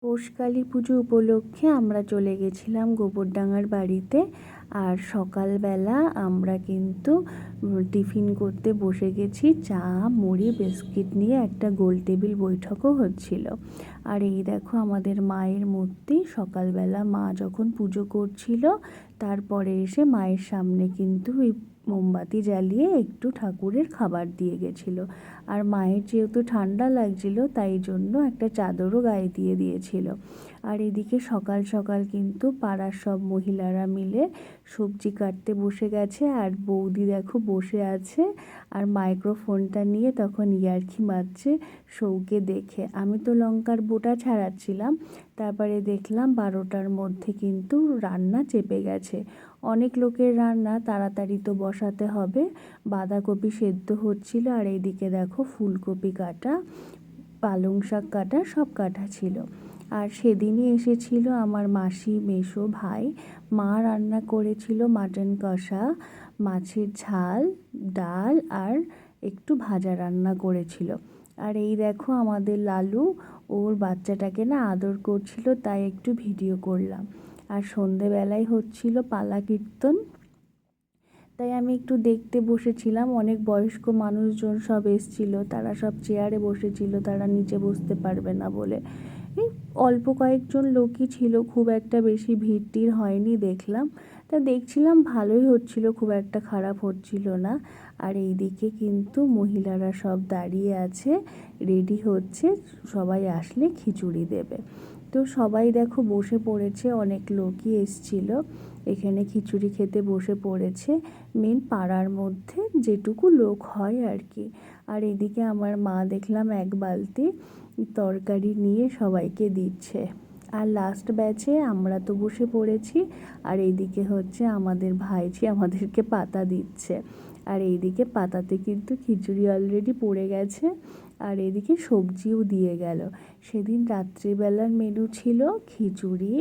পৌষকালী পুজো উপলক্ষে আমরা চলে গেছিলাম গোবরডাঙ্গার বাড়িতে। আর সকালবেলা আমরা কিন্তু টিফিন করতে বসে গেছি। চা, মুড়ি, বিস্কিট নিয়ে একটা গোল টেবিল বৈঠকও হচ্ছিল। আর এই দেখো আমাদের মায়ের মূর্তি। সকালবেলা মা যখন পুজো করছিল, তারপরে এসে মায়ের সামনে কিন্তু ওই মোমবাতি জ্বালিয়ে একটু ঠাকুরের খাবার দিয়ে গেছিলো। আর মায়ের যেহেতু ঠান্ডা লাগছিল, তাই জন্য একটা চাদরও গায়ে দিয়ে দিয়েছিল। আর এদিকে সকাল সকাল কিন্তু পাড়ার সব মহিলারা মিলে সবজি কাটতে বসে গেছে। আর বৌদি দেখো বসে আছে আর মাইক্রোফোনটা নিয়ে তখন ইয়ার্কি মারছে সৌকে দেখে। আমি তো লঙ্কার বোটা ছাড়াচ্ছিলাম। তারপরে দেখলাম 12টার মধ্যে কিন্তু রান্না চেপে গেছে। অনেক লোকের রান্না, তাড়াতাড়ি তো বসাতে হবে। বাঁধাকপি সেদ্ধ হচ্ছিল, আর এইদিকে দেখো ফুলকপি কাটা, পালং শাক কাটা, সব কাটা ছিল। আর সেদিনই এসেছিল আমার মাসি, মেসো, ভাই। মা রান্না করেছিল মাটন কষা, মাছের ঝাল, ডাল আর একটু ভাজা রান্না করেছিল। আর এই দেখো আমাদের লালু ওর বাচ্চাটাকে না আদর করছিল, তাই একটু ভিডিও করলাম। আর সন্ধেবেলায় হচ্ছিল পালা কীর্তন, তাই আমি একটু দেখতে বসেছিলাম। অনেক বয়স্ক মানুষজন সব এসেছিল, তারা সব চেয়ারে বসেছিল, তারা নিচে বসতে পারবে না বলে। এই অল্প কয়েকজন লোকই ছিল, খুব একটা বেশি ভিড় টিড় হয়নি দেখলাম। তা দেখছিলাম ভালোই হচ্ছিল, খুব একটা খারাপ হচ্ছিল না। আর এইদিকে কিন্তু মহিলারা সব দাঁড়িয়ে আছে, রেডি হচ্ছে, সবাই আসলে খিচুড়ি দেবে। তো সবাই দেখো বসে পড়েছে, অনেক লোকই এসছিল এখানে খিচুড়ি খেতে বসে পড়েছে। মেন পাড়ার মধ্যে যেটুকু লোক হয় আর কি। আর এদিকে আমার মা দেখলাম এক বালতি তরকারি নিয়ে সবাইকে দিচ্ছে। আর লাস্ট ব্যাচে আমরা তো বসে পড়েছি। আর এইদিকে হচ্ছে আমাদের ভাইঝি আমাদেরকে পাতা দিচ্ছে। আর এইদিকে পাতাতে কিন্তু খিচুড়ি অলরেডি পড়ে গেছে। আর এদিকে সবজিও দিয়ে গেল। সেদিন রাত্রিবেলার মেনু ছিল খিচুড়ি,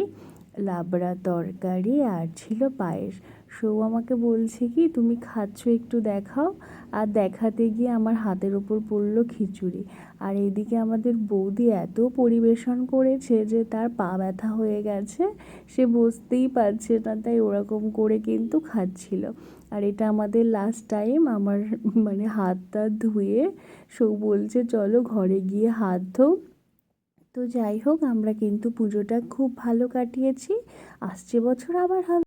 লাবড়া তরকারি আর ছিল পায়েস। সৌ আমাকে বলছে কি তুমি খাচ্ছ একটু দেখাও। আর দেখাতে গিয়ে আমার হাতের ওপর পড়লো খিচুড়ি। আর এইদিকে আমাদের বৌদি এত পরিবেশন করেছে যে তার পা ব্যথা হয়ে গেছে, সে বসতেই পারছে না, তাই ওরকম করে কিন্তু খাচ্ছিল। আর এটা আমাদের লাস্ট টাইম। আমার মানে হাত টাত ধুয়ে সৌ বলছে চলো ঘরে গিয়ে হাত ধোও। তো যাই হোক, আমরা কিন্তু পুজোটা খুব ভালো কাটিয়েছি। আসছে বছর আবার হবে।